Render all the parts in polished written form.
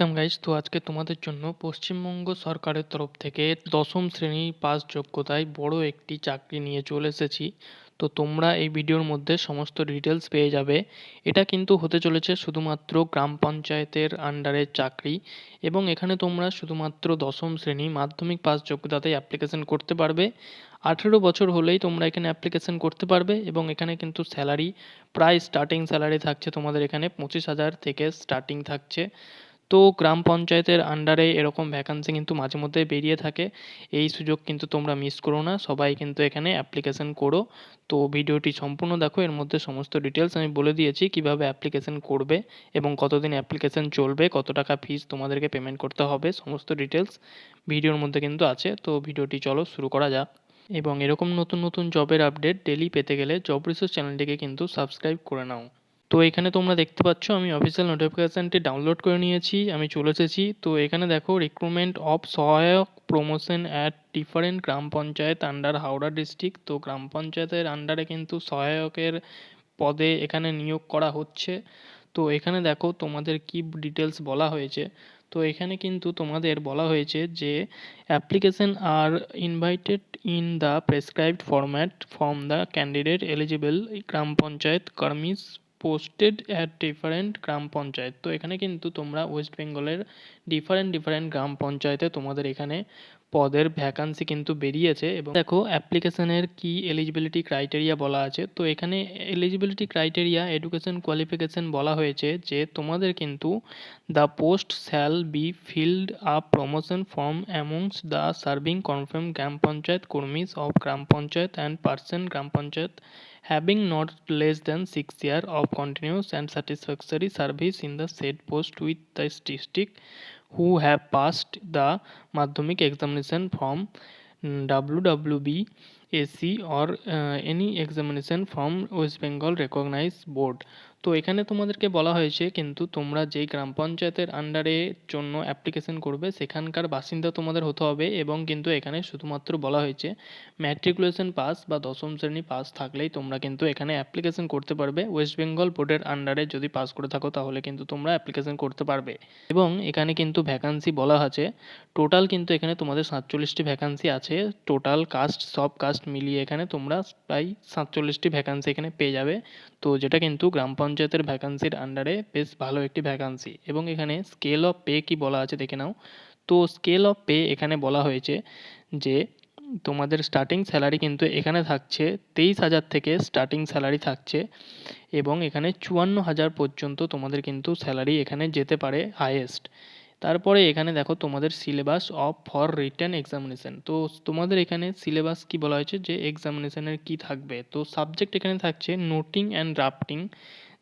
Welcome guys. তো আজকে তোমাদের জন্য পশ্চিমবঙ্গ সরকারের তরফ থেকে দশম শ্রেণী পাস যোগ্যতায় বড় একটি চাকরি নিয়ে চলে এসেছি। তো তোমরা এই ভিডিওর মধ্যে সমস্ত ডিটেলস পেয়ে যাবে। এটা কিন্তু হতে চলেছে শুধুমাত্র গ্রাম পঞ্চায়েতের আন্ডারের চাকরি, এবং এখানে তোমরা শুধুমাত্র দশম শ্রেণী মাধ্যমিক পাস যোগ্যতাতেই অ্যাপ্লিকেশন করতে পারবে। 18 বছর হলেই তোমরা এখানে অ্যাপ্লিকেশন করতে পারবে, এবং এখানে কিন্তু স্যালারি প্রায় স্টার্টিং স্যালারি থাকছে তোমাদের এখানে 25,000 থেকে স্টার্টিং থাকছে। তো গ্রাম পঞ্চায়েতের আন্ডারে এরকম ভ্যাকান্সি কিন্তু মাঝে মধ্যে বেরিয়ে থাকে। এই সুযোগ কিন্তু তোমরা মিস করো না, সবাই কিন্তু এখানে অ্যাপ্লিকেশন করো। তো ভিডিওটি সম্পূর্ণ দেখো, এর মধ্যে সমস্ত ডিটেলস আমি বলে দিয়েছি কিভাবে অ্যাপ্লিকেশন করবে এবং কতদিন অ্যাপ্লিকেশন চলবে, কত টাকা ফিস তোমাদেরকে পেমেন্ট করতে হবে, সমস্ত ডিটেলস ভিডিওর মধ্যে কিন্তু আছে। তো ভিডিওটি চলো শুরু করা যাক। এবং এরকম নতুন নতুন জবের আপডেট ডেলি পেতে গেলে জব রিসোর্স চ্যানেলটিকে কিন্তু সাবস্ক্রাইব করে নাও। তো এখানে তোমরা দেখতে পাচ্ছ আমি অফিসিয়াল নোটিফিকেশানটি ডাউনলোড করে নিয়েছি, আমি চলে এসেছি। তো এখানে দেখো, রিক্রুটমেন্ট অফ সহায়ক promotion at different gram panchayat under Howrah district. তো গ্রাম পঞ্চায়েতের আন্ডারে কিন্তু সহায়কের পদে এখানে নিয়োগ করা হচ্ছে। তো এখানে দেখো তোমাদের কি ডিটেলস বলা হয়েছে। তো এখানে কিন্তু তোমাদের বলা হয়েছে যে application are invited in the prescribed format from the candidate eligible gram panchayat karmis posted at different gram panchayat. তো এখানে কিন্তু তোমরা ওয়েস্ট বেঙ্গলের ডিফারেন্ট গ্রাম পঞ্চায়েতে তোমাদের এখানে পদের ভ্যাকান্সি কিন্তু বেরিয়েছে। এবং দেখো অ্যাপ্লিকেশনের কি এলিজিবিলিটি ক্রাইটেরিয়া বলা আছে। তো এখানে এলিজিবিলিটি ক্রাইটেরিয়া এডুকেশন কোয়ালিফিকেশন বলা হয়েছে যে তোমাদের কিন্তু the post shall be filled up promotion from amongst the serving confirm gram panchayat karmis of gram panchayat and person gram panchayat having not less than 6 years of continuous and satisfactory service in the said post with the district who have passed the madhyamik examination from WWB AC or any examination from West Bengal recognized board। তো এখানে তোমাদেরকে বলা হয়েছে কিন্তু তোমরা যেই গ্রাম পঞ্চায়েতের আন্ডারে জন্য অ্যাপ্লিকেশন করবে সেখানকার বাসিন্দা তোমাদের হতে হবে, এবং কিন্তু এখানে শুধুমাত্র বলা হয়েছে ম্যাট্রিকুলেশন পাস বা দশম শ্রেণী পাস থাকলেই তোমরা কিন্তু এখানে অ্যাপ্লিকেশন করতে পারবে। ওয়েস্ট বেঙ্গল বোর্ডের আন্ডারে যদি পাস করে থাকো তাহলে কিন্তু তোমরা অ্যাপ্লিকেশন করতে পারবে। এবং এখানে কিন্তু ভ্যাকান্সি বলা আছে টোটাল, কিন্তু এখানে তোমাদের 47টি ভ্যাকান্সি আছে। টোটাল কাস্ট সব কাস্ট মিলিয়ে এখানে তোমরা প্রায় 47টি ভ্যাকান্সি এখানে পেয়ে যাবে। তো যেটা কিন্তু গ্রাম পঞ্চায়েতের ভ্যাকান্সির আন্ডারে বেশ ভালো একটি ভ্যাকান্সি। এবং এখানে স্কেল অফ পে কি বলা আছে দেখে নাও। তো স্কেল অফ পে এখানে বলা হয়েছে যে তোমাদের স্টার্টিং স্যালারি কিন্তু এখানে থাকছে 23,000 থেকে স্টার্টিং স্যালারি থাকছে, এবং এখানে 54,000 পর্যন্ত তোমাদের কিন্তু স্যালারি এখানে যেতে পারে হাইয়েস্ট। তারপরে এখানে দেখো তোমাদের syllabus of for written examination. তো তোমাদের এখানে সিলেবাস কি বলা হয়েছে যে এক্সামিনেশনের কি থাকবে। তো সাবজেক্ট এখানে থাকছে নোটিং অ্যান্ড ড্রাফটিং,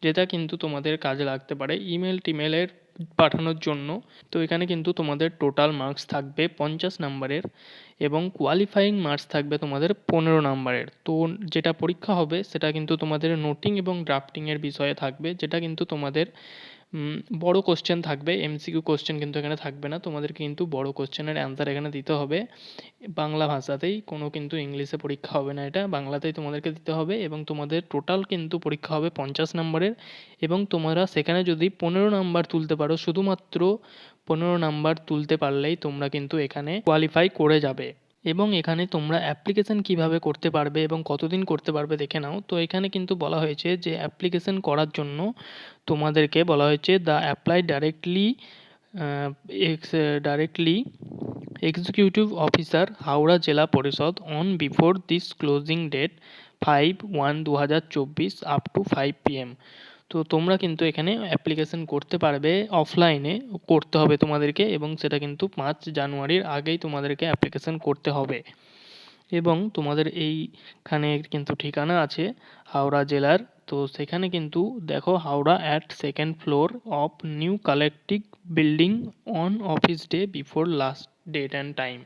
যেটা কিন্তু তোমাদের কাজে লাগতে পারে ইমেল টিমেলের পাঠানোর জন্য। তো এখানে কিন্তু তোমাদের টোটাল মার্কস থাকবে 50 নাম্বারের, এবং কোয়ালিফাইং মার্কস থাকবে তোমাদের 15 নাম্বারের। তো যেটা পরীক্ষা হবে সেটা কিন্তু তোমাদের নোটিং এবং ড্রাফটিংয়ের বিষয়ে থাকবে, যেটা কিন্তু তোমাদের বড় কোশ্চেন থাকবে, এমসিকিউ কোশ্চেন কিন্তু এখানে থাকবে না। তোমাদের কিন্তু বড় কোশ্চেনের অ্যান্সার এখানে দিতে হবে বাংলা ভাষাতেই, কোনো কিন্তু ইংলিশে পরীক্ষা হবে না, এটা বাংলাতেই তোমাদেরকে দিতে হবে। এবং তোমাদের টোটাল কিন্তু পরীক্ষা হবে 50 নাম্বারের, এবং তোমরা সেখানে যদি 15 নাম্বার তুলতে পারো, শুধুমাত্র 15 নাম্বার তুলতে পারলেই তোমরা কিন্তু এখানে কোয়ালিফাই করে যাবে। এবং এখানে তোমরা অ্যাপ্লিকেশন কিভাবে করতে পারবে এবং কতদিন করতে পারবে দেখে নাও। তো এখানে কিন্তু বলা হয়েছে যে অ্যাপ্লিকেশন করার জন্য তোমাদেরকে বলা হয়েছে the apply directly executive officer Howrah Zilla Parishad on before this closing date 5/1/2024 up to 5 PM। তো তোমরা কিন্তু এখানে অ্যাপ্লিকেশন করতে পারবে, অফলাইনে করতে হবে তোমাদেরকে, এবং সেটা কিন্তু 5 জানুয়ারির আগেই তোমাদেরকে অ্যাপ্লিকেশন করতে হবে। এবং তোমাদের এইখানে কিন্তু ঠিকানা আছে হাওড়া জেলার। তো সেখানে কিন্তু দেখো Howrah at 2nd floor of new collective building on office day before last date and time.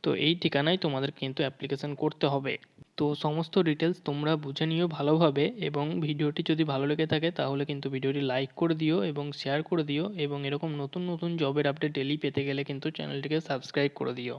তো এই ঠিকানায় তোমাদের কিন্তু অ্যাপ্লিকেশন করতে হবে। তো সমস্ত ডিটেলস তোমরা বুঝে নিও ভালোভাবে, এবং ভিডিওটি যদি ভালো লেগে থাকে তাহলে কিন্তু ভিডিওটি লাইক করে দিও এবং শেয়ার করে দিও, এবং এরকম নতুন নতুন জবের আপডেট ডেলি পেতে গেলে কিন্তু চ্যানেলটিকে সাবস্ক্রাইব করে দিও।